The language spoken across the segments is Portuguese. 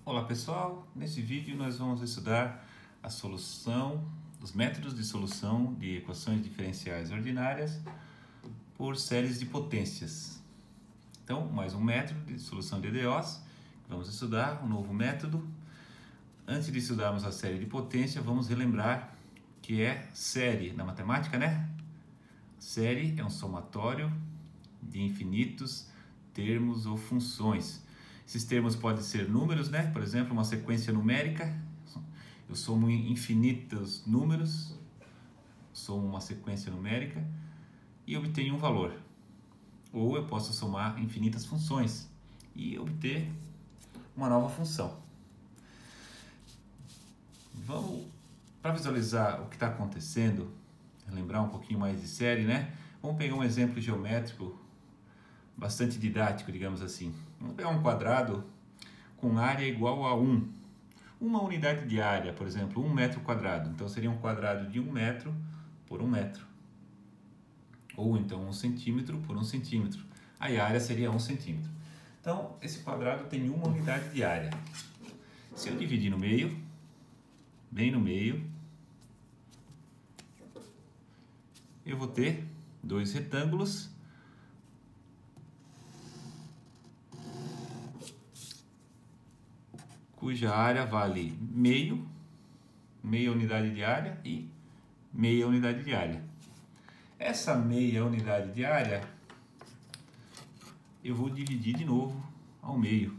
Olá pessoal, nesse vídeo nós vamos estudar a solução, os métodos de solução de equações diferenciais ordinárias por séries de potências. Então, mais um método de solução de EDOs, vamos estudar um novo método. Antes de estudarmos a série de potência, vamos relembrar que é série na matemática, né? Série é um somatório de infinitos termos ou funções. Esses termos podem ser números, né? Por exemplo, uma sequência numérica. Eu somo infinitos números, somo uma sequência numérica e obtenho um valor. Ou eu posso somar infinitas funções e obter uma nova função. Vamos, para visualizar o que está acontecendo, lembrar um pouquinho mais de série, né? Vamos pegar um exemplo geométrico bastante didático, digamos assim. Vamos pegar um quadrado com área igual a 1. Uma unidade de área, por exemplo, 1 metro quadrado. Então, seria um quadrado de 1 metro por 1 metro. Ou então 1 centímetro por 1 centímetro. Aí a área seria 1 centímetro. Então, esse quadrado tem uma unidade de área. Se eu dividir no meio, bem no meio, eu vou ter dois retângulos cuja área vale meia unidade de área e meia unidade de área. Essa meia unidade de área eu vou dividir de novo ao meio.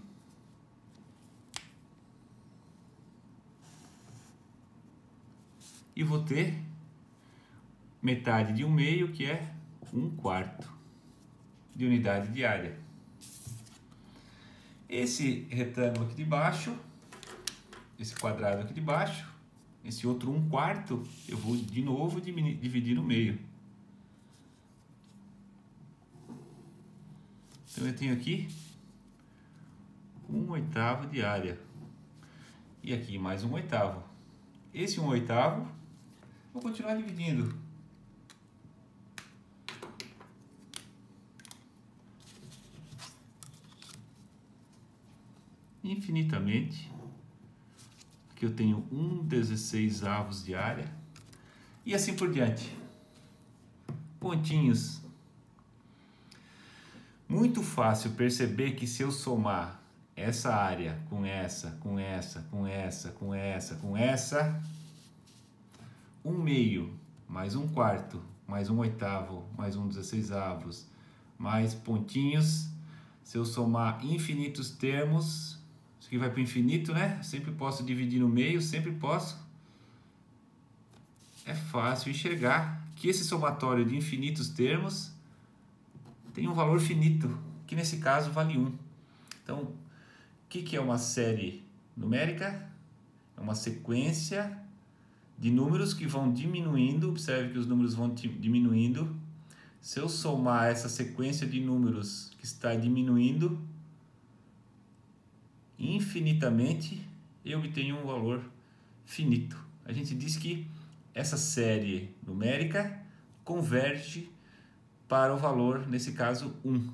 E vou ter metade de um meio, que é 1/4 de unidade de área. Esse retângulo aqui de baixo, esse quadrado aqui de baixo, esse outro 1/4, eu vou de novo dividir no meio. Então eu tenho aqui 1/8 de área. E aqui mais 1/8. Esse 1/8, vou continuar dividindo. Infinitamente. Aqui eu tenho 1/16 de área. E assim por diante. Pontinhos. Muito fácil perceber que se eu somar essa área com essa, com essa, com essa, com essa, com essa, 1/2 mais 1/4 mais 1/8 mais 1/16, mais pontinhos, se eu somar infinitos termos, isso aqui vai para o infinito, né? Sempre posso dividir no meio, sempre posso. É fácil enxergar que esse somatório de infinitos termos tem um valor finito, que nesse caso vale 1. Então, o que é uma série numérica? É uma sequência de números que vão diminuindo. Observe que os números vão diminuindo. Se eu somar essa sequência de números que está diminuindo infinitamente, eu obtenho um valor finito. A gente diz que essa série numérica converge para o valor, nesse caso, 1.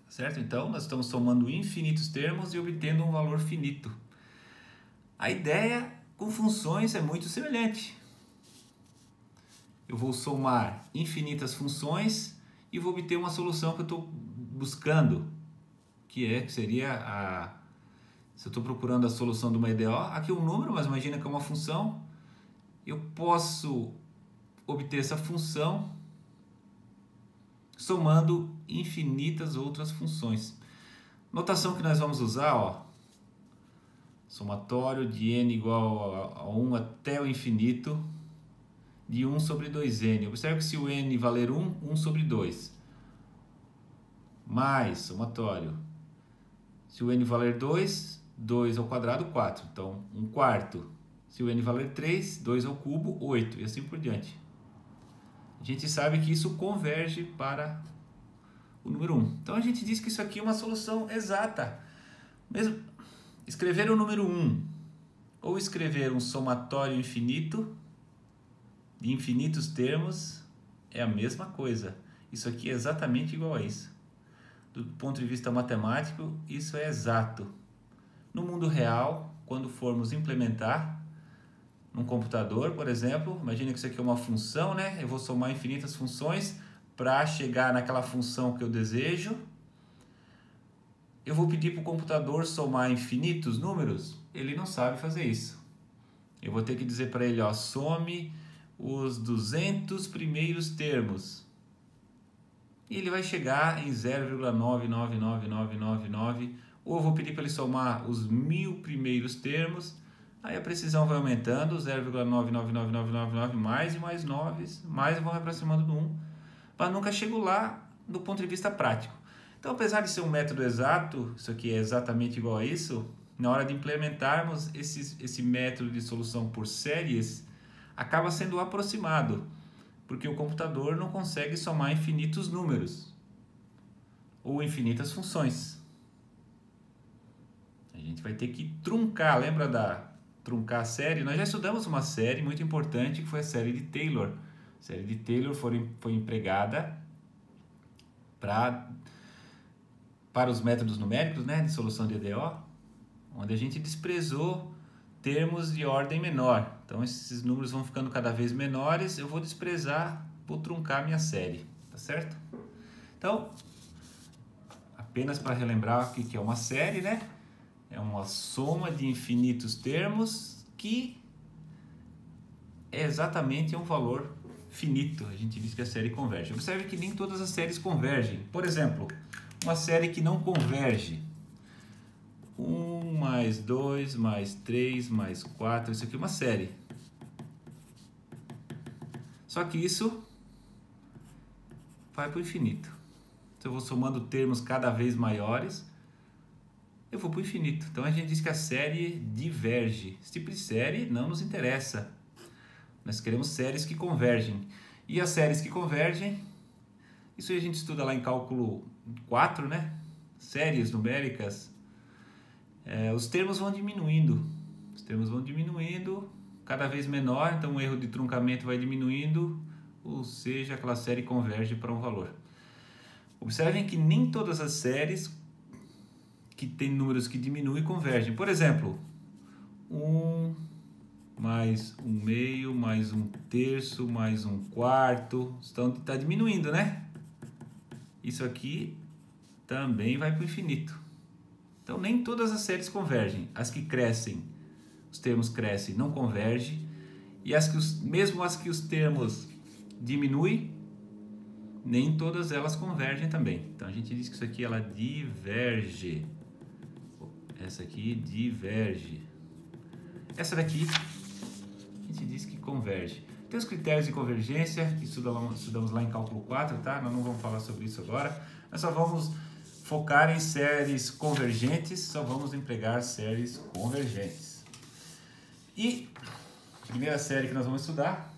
Certo? Então, nós estamos somando infinitos termos e obtendo um valor finito. A ideia com funções é muito semelhante. Eu vou somar infinitas funções e vou obter uma solução que eu estou buscando, que seria se eu estou procurando a solução de uma EDO, aqui é um número, mas imagina que é uma função, eu posso obter essa função somando infinitas outras funções. Notação que nós vamos usar, ó, somatório de n igual a 1 até o infinito de 1 sobre 2n. Observe que se o n valer 1, 1 sobre 2. Mais somatório. Se o n valer 2, 2 ao quadrado, 4. Então, 1/4. Se o n valer 3, 2 ao cubo, 8. E assim por diante. A gente sabe que isso converge para o número 1. Então, a gente diz que isso aqui é uma solução exata. Mesmo escrever o número 1 ou escrever um somatório infinito de infinitos termos é a mesma coisa. Isso aqui é exatamente igual a isso. Do ponto de vista matemático, isso é exato. no mundo real, quando formos implementar num computador, por exemplo, imagine que isso aqui é uma função, né? Eu vou somar infinitas funções para chegar naquela função que eu desejo. Eu vou pedir para o computador somar infinitos números? Ele não sabe fazer isso. Eu vou ter que dizer para ele, ó, some os 200 primeiros termos. E ele vai chegar em 0,999999. Ou eu vou pedir para ele somar os 1000 primeiros termos. Aí a precisão vai aumentando, 0,999999, mais e mais 9, mais eu vou me aproximando do 1. Mas nunca chego lá do ponto de vista prático. Então, apesar de ser um método exato, isso aqui é exatamente igual a isso, na hora de implementarmos esse método de solução por séries, acaba sendo aproximado, porque o computador não consegue somar infinitos números ou infinitas funções. A gente vai ter que truncar, lembra da truncar a série? Nós já estudamos uma série muito importante que foi a série de Taylor. A série de Taylor foi empregada para os métodos numéricos, né, de solução de EDO, onde a gente desprezou termos de ordem menor. Então esses números vão ficando cada vez menores, eu vou desprezar, vou truncar minha série, tá certo? Então, apenas para relembrar o que é uma série, né? É uma soma de infinitos termos que é exatamente um valor finito. A gente diz que a série converge. Observe que nem todas as séries convergem. Por exemplo, uma série que não converge. 1 mais 2 mais 3 mais 4, isso aqui é uma série. Só que isso vai para o infinito. Se eu vou somando termos cada vez maiores, eu vou para o infinito. Então a gente diz que a série diverge. Esse tipo de série não nos interessa. Nós queremos séries que convergem. E as séries que convergem, isso a gente estuda lá em cálculo 4, né? Séries numéricas. Os termos vão diminuindo. Os termos vão diminuindo, cada vez menor, então o erro de truncamento vai diminuindo, ou seja, aquela série converge para um valor. Observem que nem todas as séries que tem números que diminuem convergem. Por exemplo, 1 mais 1/2 mais 1/3 mais 1/4, está diminuindo, né? Isso aqui também vai para o infinito. Então nem todas as séries convergem. As que crescem, os termos crescem, não convergem. E mesmo as que os termos diminuem, nem todas elas convergem também. Então a gente diz que isso aqui ela diverge. Essa aqui diverge. Essa daqui a gente diz que converge. Tem os critérios de convergência, que estudamos lá em cálculo 4, tá? Nós não vamos falar sobre isso agora. Nós só vamos focar em séries convergentes, só vamos empregar séries convergentes. E a primeira série que nós vamos estudar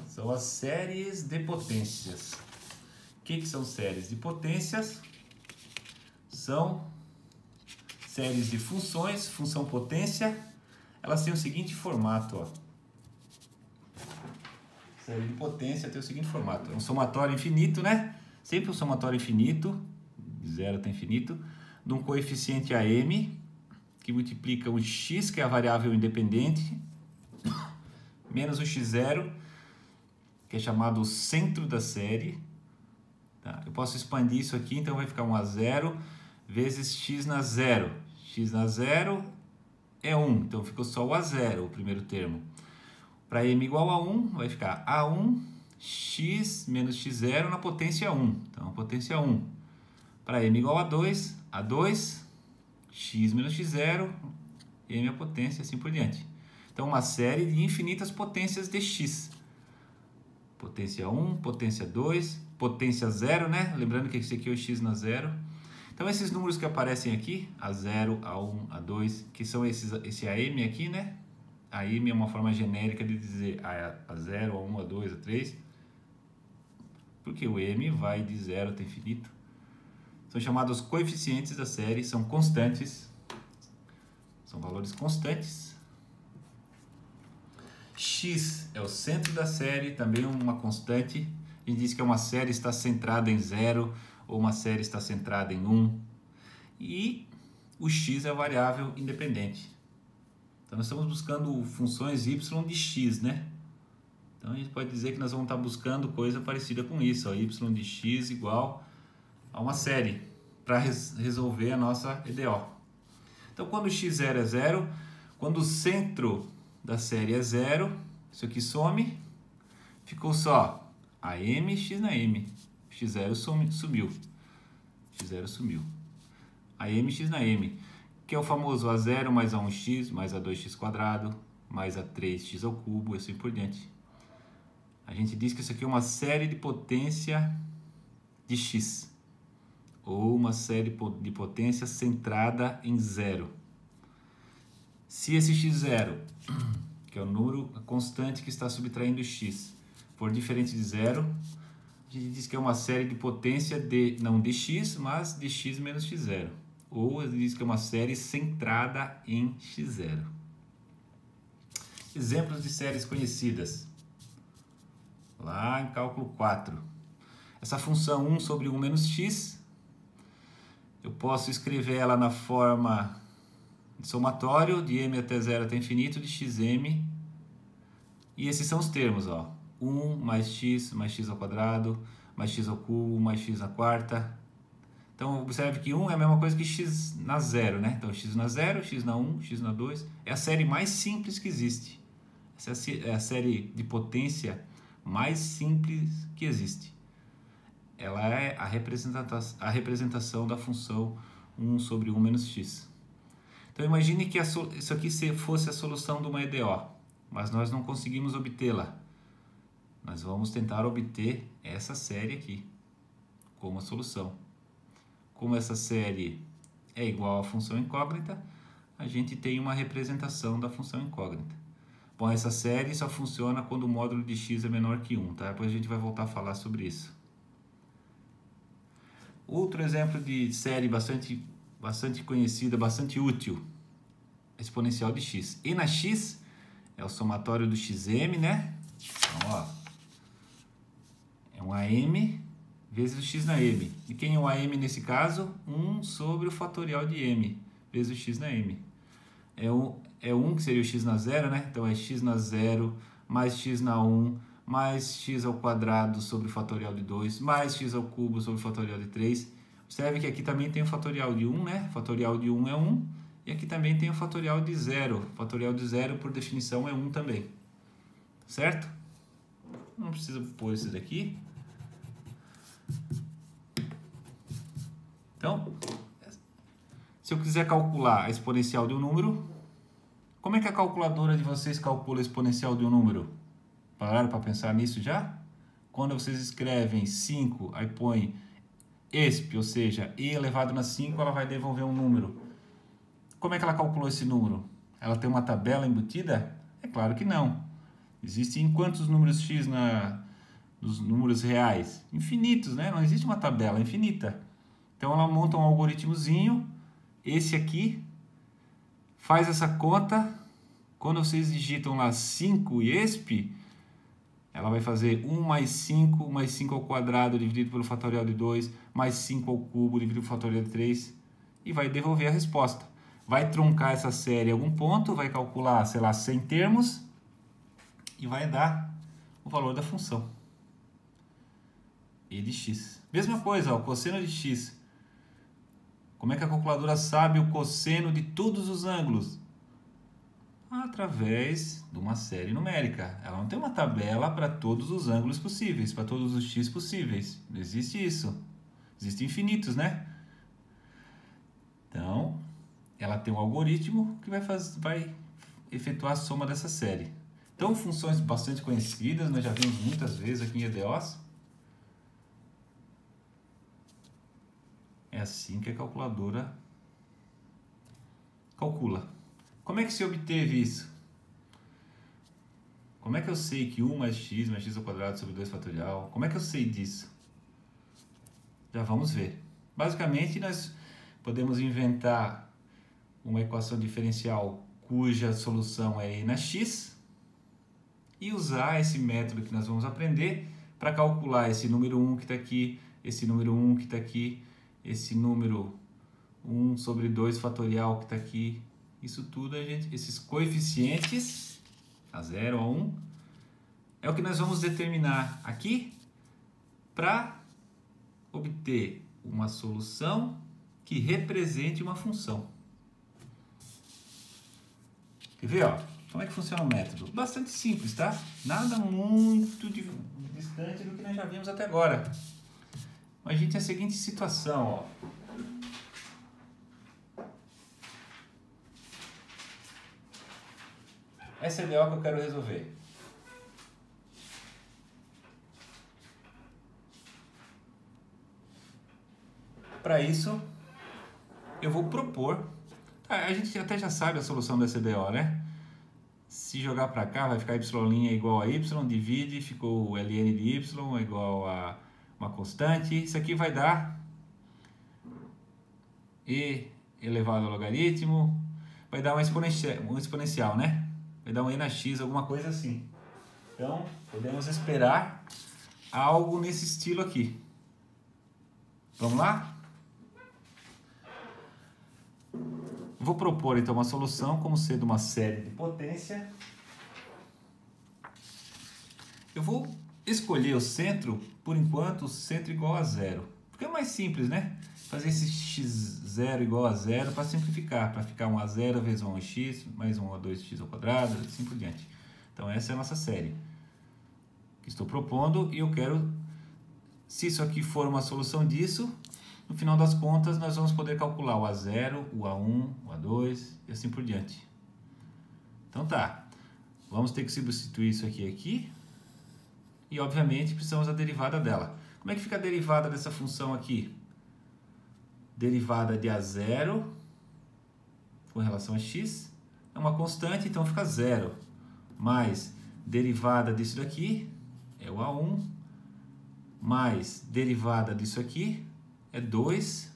são as séries de potências. O que são séries de potências? São séries de funções, função potência. Elas têm o seguinte formato, ó. Série de potência tem o seguinte formato. É um somatório infinito, né? Sempre um somatório infinito, de 0 até infinito, de um coeficiente AM, que multiplica o x, que é a variável independente, menos o x0, que é chamado o centro da série. Tá? Eu posso expandir isso aqui, então vai ficar 1 a 0 vezes x na 0. X na 0 é 1, então ficou só o A0, o primeiro termo. Para m igual a 1, vai ficar A1 x menos x0 na potência 1. Então, potência 1. Para m igual a 2, A2 x menos x0, m a potência, assim por diante. Então, uma série de infinitas potências de x. Potência 1, potência 2, potência 0, né? Lembrando que esse aqui é o x na 0. Então, esses números que aparecem aqui, A0, A1, A2, que são esse AM aqui, né? AM é uma forma genérica de dizer A0, A1, A2, A3, porque o M vai de 0 até infinito. São chamados coeficientes da série, são constantes, são valores constantes. X é o centro da série, também uma constante. A gente diz que uma série está centrada em 0 ou uma série está centrada em 1. E o x é a variável independente. Então nós estamos buscando funções y de x, né? Então a gente pode dizer que nós vamos estar buscando coisa parecida com isso, ó, y de x igual a uma série, para resolver a nossa EDO. Então quando x0 é 0, quando o centro da série é 0, isso aqui some, ficou só a m x na m, x0 sumiu, x0 sumiu, a m x na m, que é o famoso a0 mais a1x mais a2x² mais a3x ao cubo e assim por diante. A gente diz que isso aqui é uma série de potência de x, ou uma série de potência centrada em 0. Se esse x0, que é o número constante que está subtraindo x, for diferente de 0, a gente diz que é uma série de potência não de x, mas de x menos x0. Ou a gente diz que é uma série centrada em x0. Exemplos de séries conhecidas. Lá em cálculo 4. Essa função 1 sobre 1 menos x, eu posso escrever ela na forma de somatório, de m até 0 até infinito, de xm. E esses são os termos, ó. 1 mais x ao quadrado, mais x ao cubo, mais x na quarta. Então, observe que 1 é a mesma coisa que x na 0, né? Então, x na 0, x na 1, x na 2. É a série mais simples que existe. Essa é a série de potência mais simples que existe. Ela é a representação da função 1 sobre 1 menos x. Então, imagine que isso aqui fosse a solução de uma EDO, mas nós não conseguimos obtê-la. Nós vamos tentar obter essa série aqui como a solução. Como essa série é igual à função incógnita, a gente tem uma representação da função incógnita. Bom, essa série só funciona quando o módulo de x é menor que 1, tá? Depois a gente vai voltar a falar sobre isso. Outro exemplo de série bastante conhecida, bastante útil, exponencial de x. E na x é o somatório do xm, né? Então, ó, é um am vezes o x na m. E quem é o am nesse caso? 1 sobre o fatorial de m vezes o x na m. É 1 que seria o x na 0, né? Então é x na 0 mais x na 1 mais x ao quadrado sobre o fatorial de 2 mais x ao cubo sobre o fatorial de 3. Observe que aqui também tem o fatorial de 1, né? O fatorial de 1 é 1. E aqui também tem o fatorial de 0. O fatorial de 0, por definição, é 1 também. Certo? Não precisa pôr esse daqui. Então, se eu quiser calcular a exponencial de um número, como é que a calculadora de vocês calcula a exponencial de um número? Pararam para pensar nisso já? Quando vocês escrevem 5, aí põe exp, ou seja, e elevado na 5, ela vai devolver um número. Como é que ela calculou esse número? Ela tem uma tabela embutida? É claro que não. Existem quantos números x nos números reais? Infinitos, né? Não existe uma tabela, é infinita. Então ela monta um algoritmozinho, esse aqui, faz essa conta. Quando vocês digitam lá 5 e exp, ela vai fazer 1 mais 5 ao quadrado dividido pelo fatorial de 2, mais 5 ao cubo dividido pelo fatorial de 3, e vai devolver a resposta. Vai truncar essa série em algum ponto, vai calcular, sei lá, 100 termos, e vai dar o valor da função e de x. Mesma coisa, ó, cosseno de x. Como é que a calculadora sabe o cosseno de todos os ângulos? Através de uma série numérica. Ela não tem uma tabela para todos os ângulos possíveis, para todos os x possíveis. Não existe isso. Existem infinitos, né? Então, ela tem um algoritmo que vai efetuar a soma dessa série. Então, funções bastante conhecidas, nós já vimos muitas vezes aqui em EDOs. É assim que a calculadora calcula. Como é que se obteve isso? Como é que eu sei que 1 mais x ao quadrado sobre 2 fatorial? Como é que eu sei disso? Já vamos ver. Basicamente, nós podemos inventar uma equação diferencial cuja solução é e na x e usar esse método que nós vamos aprender para calcular esse número 1 que está aqui, esse número 1 que está aqui, esse número 1 sobre 2 fatorial que está aqui. Isso tudo, esses coeficientes, a 0, a 1, é o que nós vamos determinar aqui para obter uma solução que represente uma função. Quer ver, ó? Como é que funciona o método? Bastante simples, tá? Nada muito distante do que nós já vimos até agora. Imagine a seguinte situação, ó. Essa é a EDO que eu quero resolver. Para isso, eu vou propor. A gente até já sabe a solução dessa EDO, né? Se jogar para cá, vai ficar y' igual a y, divide, ficou o ln de y igual a uma constante. Isso aqui vai dar e elevado ao logaritmo, vai dar um exponencial, né? Vai dar um e na x, alguma coisa assim. Então, podemos esperar algo nesse estilo aqui. Vamos lá? Vou propor então uma solução como sendo uma série de potência. Eu vou escolher o centro, por enquanto, o centro igual a 0. Porque é mais simples, né? Fazer esse x0 igual a 0 para simplificar, para ficar 1 a 0 vezes 1 a x, mais 1 a 2x ao quadrado, assim por diante. Então essa é a nossa série que estou propondo e eu quero, se isso aqui for uma solução disso, no final das contas nós vamos poder calcular o A0, o A1, o A2 e assim por diante. Então tá, vamos ter que substituir isso aqui e obviamente precisamos da derivada dela. Como é que fica a derivada dessa função aqui? Derivada de A0 com relação a x é uma constante, então fica 0, mais derivada disso daqui é o A1, mais derivada disso aqui é 2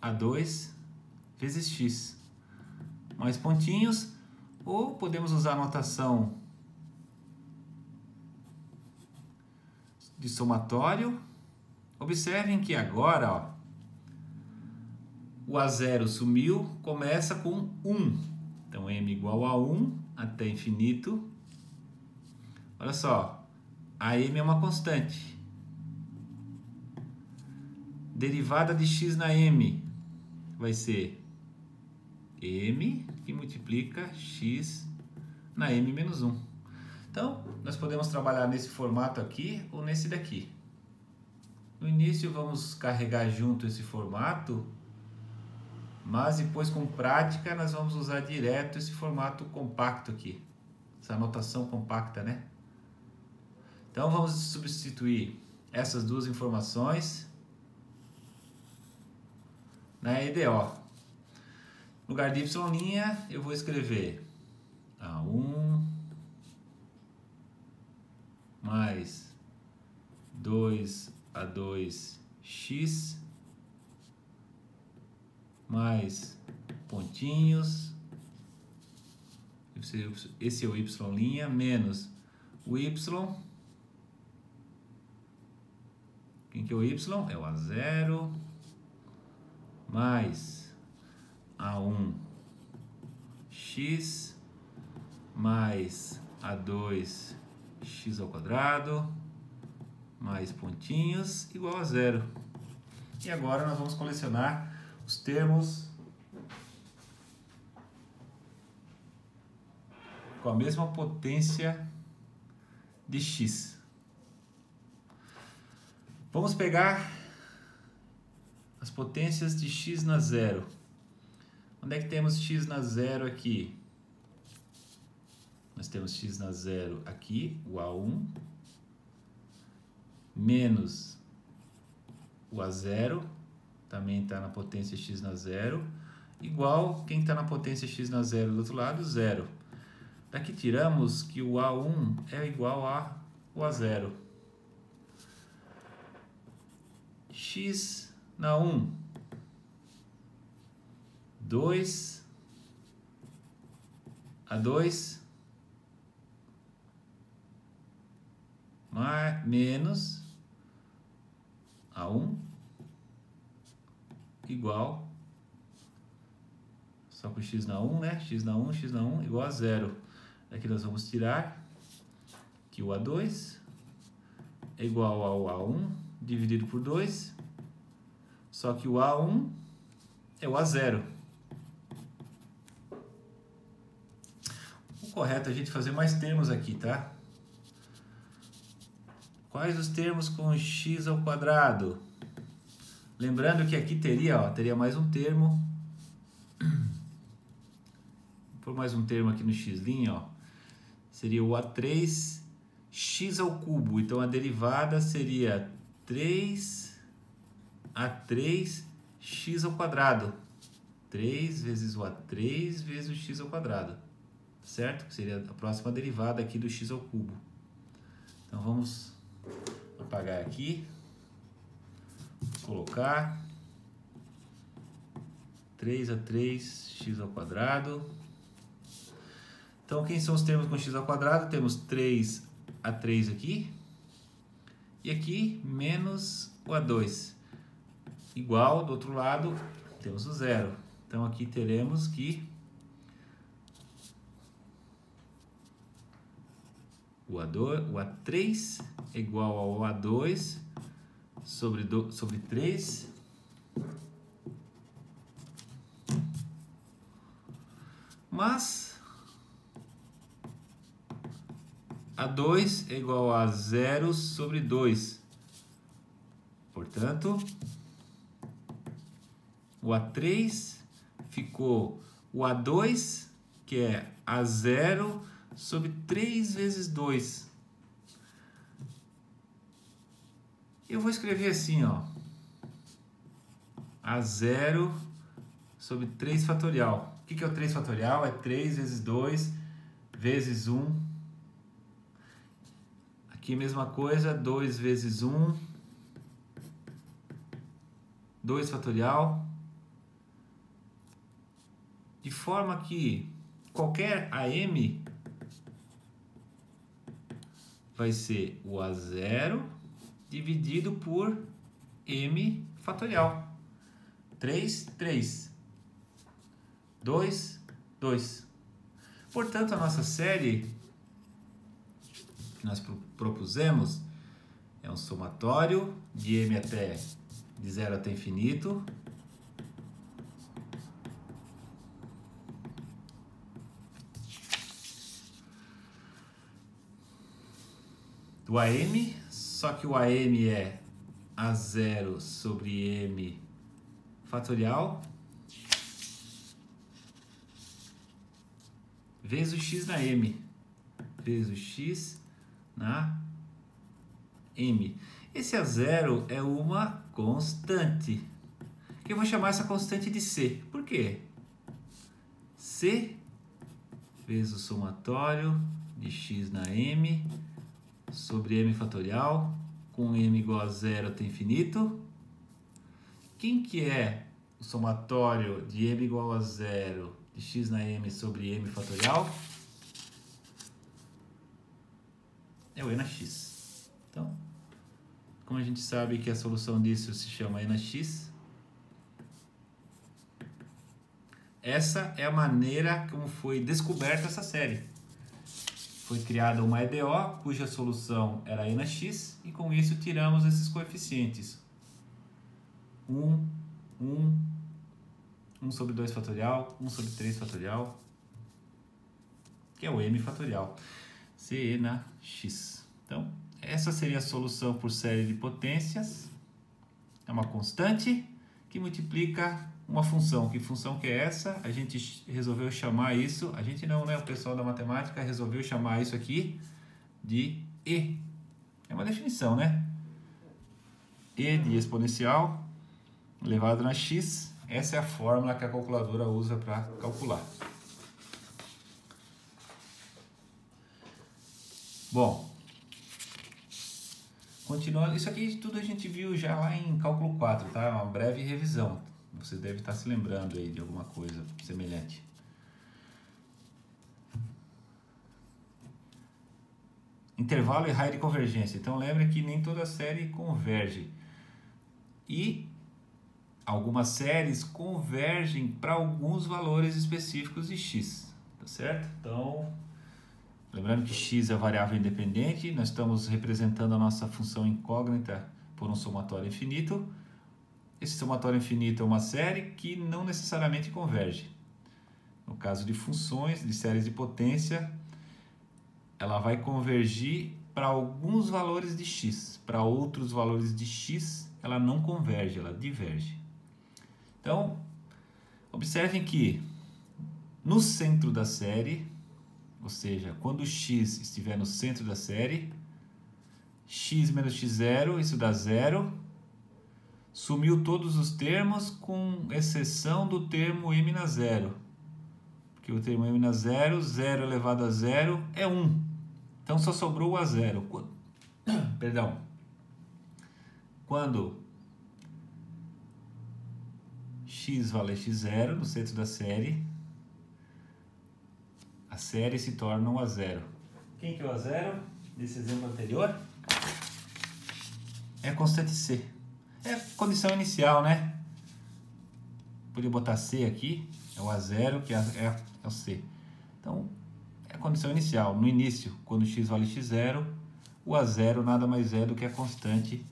A2 vezes x, mais pontinhos, ou podemos usar a notação de somatório. Observem que agora, ó, o A0 sumiu, começa com 1. Então, m igual a 1 até infinito. Olha só, a m é uma constante. Derivada de x na m vai ser m que multiplica x na m menos 1. Então, nós podemos trabalhar nesse formato aqui ou nesse daqui. No início, vamos carregar junto esse formato, mas depois, com prática, nós vamos usar direto esse formato compacto aqui. Essa notação compacta, né? Então, vamos substituir essas duas informações na EDO. No lugar de y', eu vou escrever A1 mais 2A2x mais pontinhos, esse é o y', menos o y. Quem que é o y? É o A0 mais A1x mais A2x ao quadrado mais pontinhos igual a 0. E agora nós vamos colecionar os termos com a mesma potência de x. Vamos pegar as potências de x na 0. Onde é que temos x na 0 aqui? Nós temos x na 0 aqui, o A1, menos o A0, também está na potência x na 0, igual, quem está na potência x na 0 do outro lado, 0. Daqui tiramos que o A1 é igual a o A0. X na 1, 2 A2 menos A1 igual só com x na 1, né? X na 1 igual a 0. Aqui nós vamos tirar que o A2 é igual ao A1 dividido por 2, só que o A1 é o A0. O correto é a gente fazer mais termos aqui, tá? Quais os termos com x ao quadrado? Lembrando que aqui teria mais um termo. Vou pôr mais um termo aqui no x', ó. Seria o A3 x ao cubo. Então a derivada seria 3A3 x ao quadrado. 3 vezes o A3 vezes o x ao quadrado. Certo? Que seria a próxima derivada aqui do x ao cubo. Então vamos apagar aqui. Vamos colocar 3A3 x ao quadrado. Então, quem são os termos com x ao quadrado? Temos 3A3 aqui. E aqui, menos o A2. Igual, do outro lado, temos o 0. Então, aqui teremos que o A3 é igual ao A2 sobre 3. Mas A2 é igual a 0 sobre 2. Portanto, o A3 ficou o A2, que é A0 sobre 3 vezes 2. Eu vou escrever assim, ó. A0 sobre 3 fatorial. O que é o 3 fatorial? É 3 vezes 2 vezes 1. Aqui a mesma coisa, 2 vezes 1. 2 fatorial. De forma que qualquer AM vai ser o A0 dividido por M fatorial. 3, 3. 2, 2. Portanto, a nossa série que nós propusemos é um somatório de M de 0 até infinito. Do AM, só que o AM é A0 sobre M fatorial vezes o x na M, vezes o x na M. Esse A0 é uma constante, que eu vou chamar essa constante de C. Por quê? C vezes o somatório de x na M sobre M fatorial, com M igual a 0 até infinito. Quem que é o somatório de M igual a 0 de x na M sobre M fatorial? É o E na x. Então, como a gente sabe que a solução disso se chama E na x, essa é a maneira como foi descoberta essa série. Foi criada uma EDO, cuja solução era E na x, e com isso tiramos esses coeficientes. 1 sobre 2 fatorial, 1 sobre 3 fatorial, que é o M fatorial, CE na x. Então, essa seria a solução por série de potências. É uma constante que multiplica uma função. Que função que é essa? A gente resolveu chamar isso, a gente não, né? O pessoal da matemática resolveu chamar isso aqui de E. É uma definição, né? E de exponencial elevado na x. Essa é a fórmula que a calculadora usa para calcular. Bom, continuando, isso aqui tudo a gente viu já lá em cálculo 4, tá? Uma breve revisão. Você deve estar se lembrando aí de alguma coisa semelhante. Intervalo e raio de convergência. Então, lembra que nem toda série converge. E algumas séries convergem para alguns valores específicos de x, tá certo? Então, lembrando que x é a variável independente, nós estamos representando a nossa função incógnita por um somatório infinito. Esse somatório infinito é uma série que não necessariamente converge. No caso de funções, de séries de potência, ela vai convergir para alguns valores de x. Para outros valores de x, ela não converge, ela diverge. Então, observem que no centro da série, ou seja, quando x estiver no centro da série, x menos x0, isso dá 0. Sumiu todos os termos, com exceção do termo m na 0. Porque o termo m na 0, 0 elevado a 0 é 1. Então só sobrou o a0. Perdão. Quando x vale x0 no centro da série, a série se torna um a0. Quem que é o a0? Nesse exemplo anterior? É a constante c. É a condição inicial, né? Podia botar c aqui, é o a0, que é o c. Então, é a condição inicial. No início, quando x vale x0, o a0 nada mais é do que a constante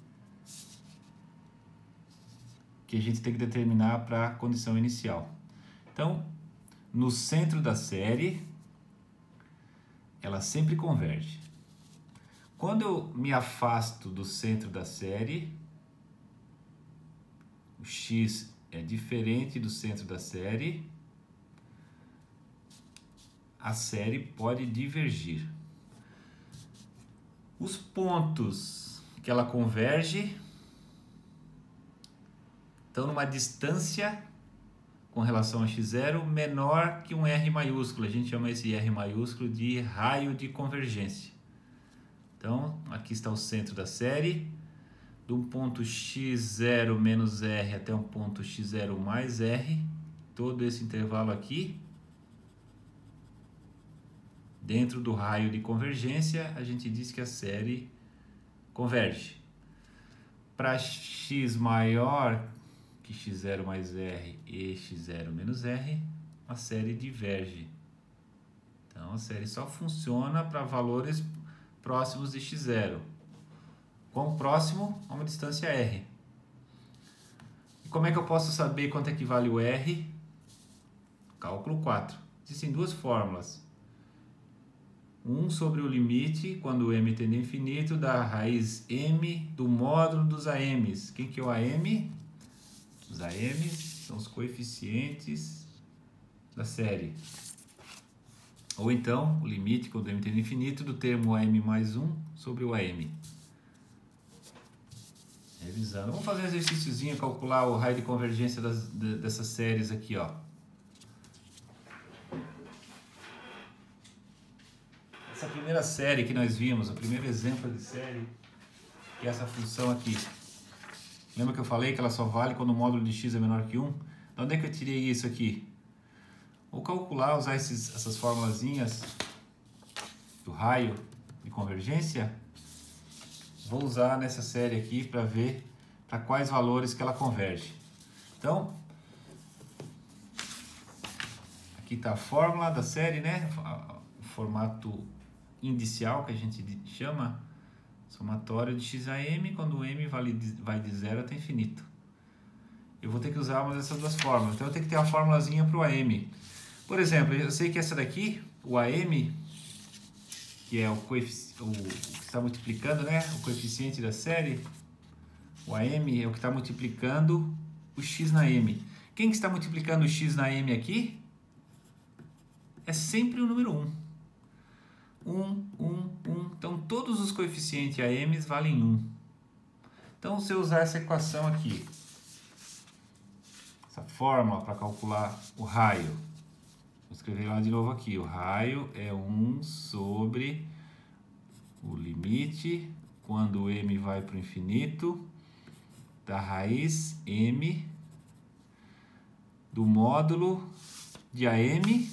que a gente tem que determinar para a condição inicial. Então, no centro da série, ela sempre converge. Quando eu me afasto do centro da série, o x é diferente do centro da série, a série pode divergir. Os pontos que ela converge estão numa distância com relação a x0 menor que um R maiúsculo. A gente chama esse R maiúsculo de raio de convergência. Então, aqui está o centro da série. De um ponto x0 menos R até um ponto x0 mais R. Todo esse intervalo aqui. Dentro do raio de convergência, a gente diz que a série converge. Para x maior que x0 mais R e x0 menos R, a série diverge. Então, a série só funciona para valores próximos de x0. Quão próximo? A uma distância R. E como é que eu posso saber quanto equivale o R? Cálculo 4. Existem duas fórmulas. 1 sobre o limite, quando m tende a infinito, da raiz m do módulo dos AMs. Quem que é o AM? Os AMs são os coeficientes da série. Ou então, o limite, quando m tende a infinito, do termo AM mais 1 sobre o AM. Revisando. Vamos fazer um exercíciozinho, calcular o raio de convergência dessas séries aqui, ó. Essa primeira série que nós vimos, o primeiro exemplo de série, que é essa função aqui. Lembra que eu falei que ela só vale quando o módulo de x é menor que 1? De onde é que eu tirei isso aqui? Vou calcular, usar essas formulazinhas do raio de convergência. Vou usar nessa série aqui para ver para quais valores que ela converge. Então, aqui está a fórmula da série, né? O formato indicial que a gente chama, somatório de x a m, quando o m vai de 0 até infinito. Eu vou ter que usar uma dessas duas fórmulas. Então eu tenho que ter uma formulazinha para o AM. Por exemplo, eu sei que essa daqui, o AM, que é o que está multiplicando, né? O coeficiente da série, o AM é o que está multiplicando o x na m. Quem que está multiplicando o x na m aqui? É sempre o número 1. 1. Então, todos os coeficientes AMs valem 1. Então, se eu usar essa equação aqui, essa fórmula para calcular o raio, vou escrever lá de novo aqui. O raio é 1 sobre o limite, quando m vai para o infinito, da raiz m do módulo de AM.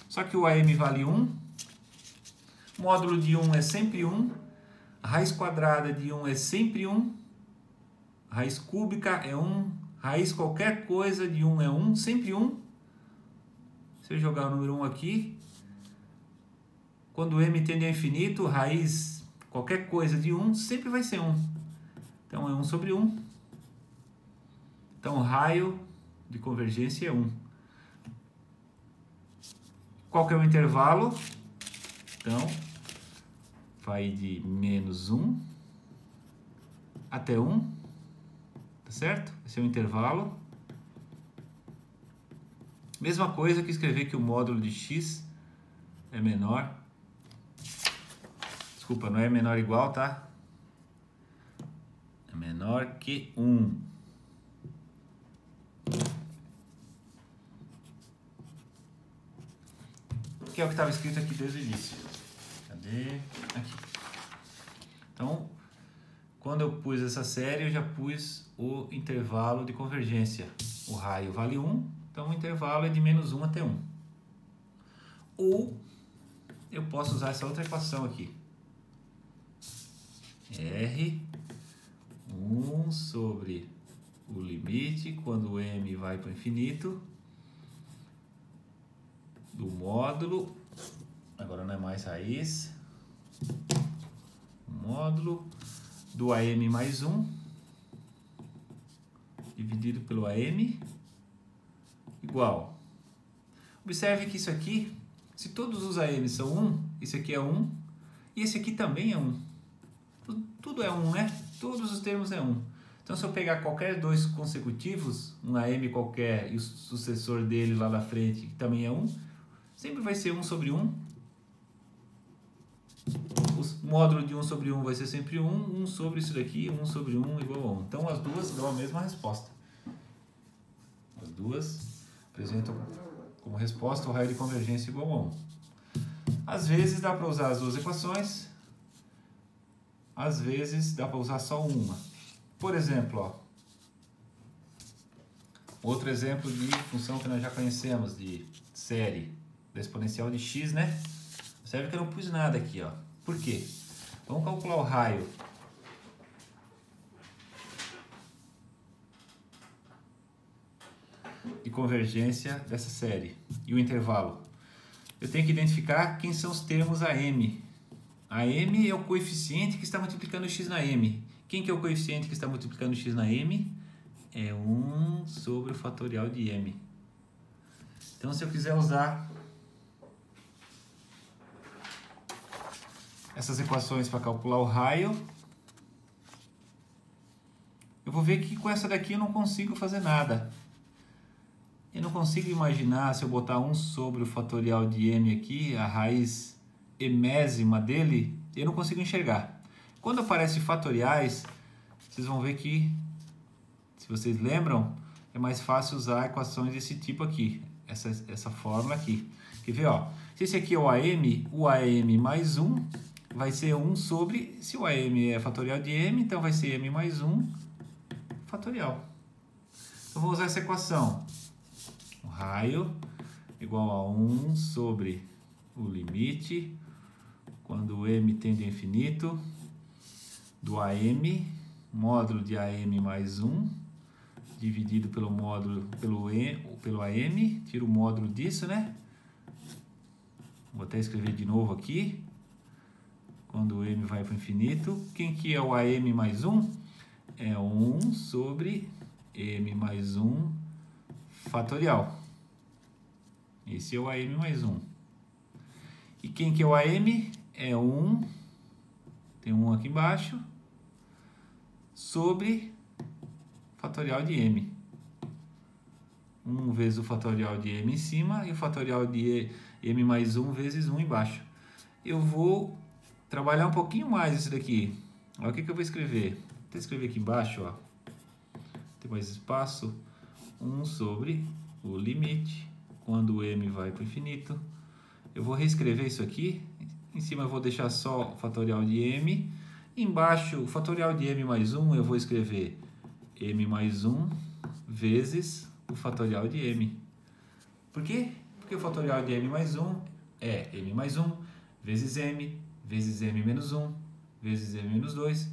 Só que o AM vale 1, módulo de 1 é sempre 1, a raiz quadrada de 1 é sempre 1, Raiz cúbica é 1. Raiz qualquer coisa de 1 é 1. Sempre 1. Se eu jogar o número 1 aqui, quando m tende a infinito, raiz qualquer coisa de 1 sempre vai ser 1. Então é 1 sobre 1. Então o raio de convergência é 1. Qual que é o intervalo? Então vai de menos 1 até 1. Tá certo? Esse é o intervalo. Mesma coisa que escrever que o módulo de x é menor. Desculpa, não é menor ou igual, tá? É menor que 1. Que é o que estava escrito aqui desde o início. Cadê? Aqui. Então, quando eu pus essa série, eu já pus o intervalo de convergência. O raio vale 1, então o intervalo é de menos 1 até 1. Ou eu posso usar essa outra equação aqui. R 1 sobre o limite, quando m vai para o infinito, do módulo, agora não é mais raiz, módulo do AM mais 1, dividido pelo AM, igual. Observe que isso aqui, se todos os AM são 1, esse aqui é 1, e esse aqui também é 1. Tudo é 1, né? Todos os termos é 1. Então, se eu pegar qualquer dois consecutivos, um AM qualquer e o sucessor dele lá na frente, que também é 1, sempre vai ser 1 sobre 1. O módulo de 1 sobre 1 vai ser sempre 1. 1 sobre isso daqui, 1 sobre 1 igual a 1. Então, as duas dão a mesma resposta. As duas apresentam como resposta o raio de convergência igual a 1. Às vezes dá para usar as duas equações. Às vezes dá para usar só uma. Por exemplo, ó, outro exemplo de função que nós já conhecemos, de série da exponencial de x, né? Observe que eu não pus nada aqui, ó. Por quê? Vamos calcular o raio. De convergência dessa série e o intervalo. Eu tenho que identificar quem são os termos AM. A m é o coeficiente que está multiplicando x na m. Quem que é o coeficiente que está multiplicando x na m? É 1 sobre o fatorial de m. Então, se eu quiser usar essas equações para calcular o raio, eu vou ver que com essa daqui eu não consigo fazer nada. Eu não consigo imaginar, se eu botar 1 sobre o fatorial de m aqui, a raiz emésima dele, eu não consigo enxergar. Quando aparece fatoriais, vocês vão ver que, se vocês lembram, é mais fácil usar equações desse tipo aqui, essa fórmula aqui. Quer ver, ó? Se esse aqui é o AM mais 1 vai ser 1 sobre, se o AM é fatorial de m, então vai ser m mais 1 fatorial. Então, vou usar essa equação. O raio igual a 1 sobre o limite, quando m tende a infinito, do AM, módulo de AM mais 1, dividido pelo módulo, pelo AM, tiro o módulo disso, né? Vou até escrever de novo aqui, quando o m vai para o infinito. Quem que é o AM mais 1? É 1 sobre m mais 1 fatorial. Esse é o AM mais 1. E quem que é o AM? É 1, tem 1 aqui embaixo, sobre fatorial de m. 1 vezes o fatorial de m em cima e o fatorial de m mais 1 vezes 1 embaixo. Eu vou trabalhar um pouquinho mais isso daqui. Olha o que eu vou escrever. Vou escrever aqui embaixo, ó. Tem mais espaço. 1 sobre o limite, quando o m vai para o infinito. Eu vou reescrever isso aqui. Em cima eu vou deixar só o fatorial de m. Embaixo, o fatorial de m mais 1, eu vou escrever m mais 1 vezes o fatorial de m. Por quê? Porque o fatorial de m mais 1 é m mais 1 vezes m menos 1 vezes m menos 2.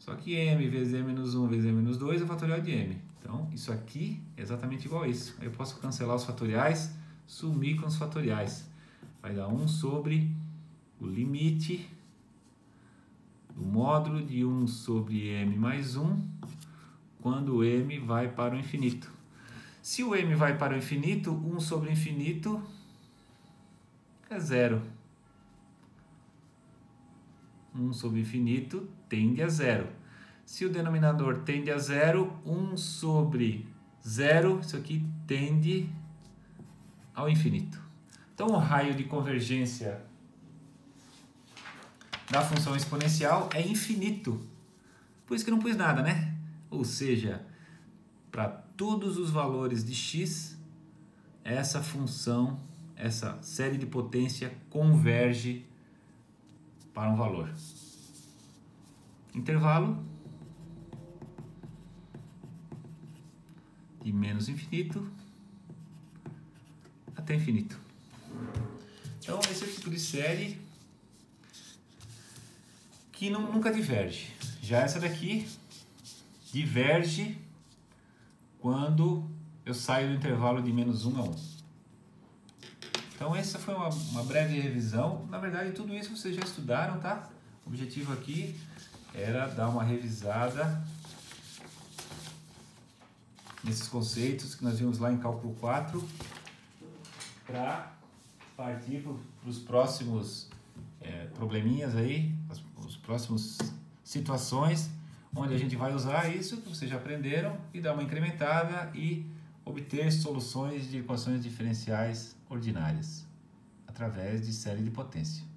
Só que m vezes m menos 1 vezes m menos 2 é o fatorial de m. Então, isso aqui é exatamente igual a isso. Aí eu posso cancelar os fatoriais, sumir com os fatoriais. Vai dar 1 sobre o limite do módulo de 1 sobre m mais 1, quando o m vai para o infinito. Se o m vai para o infinito, 1 sobre infinito é zero. 1 sobre infinito tende a zero. Se o denominador tende a zero, 1 sobre zero, isso aqui tende ao infinito. Então, o raio de convergência da função exponencial é infinito. Por isso que eu não pus nada, né? Ou seja, para todos os valores de x, essa função, essa série de potência converge para um valor. Intervalo de menos infinito até infinito. Então, esse é o tipo de série que nunca diverge. Já essa daqui diverge quando eu saio do intervalo de menos 1 a 1. Então, essa foi uma breve revisão. Na verdade, tudo isso vocês já estudaram, tá? O objetivo aqui era dar uma revisada nesses conceitos que nós vimos lá em cálculo 4 para partir para os próximos probleminhas aí, os próximos situações onde a gente vai usar isso que vocês já aprenderam e dar uma incrementada e obter soluções de equações diferenciais ordinárias através de série de potência.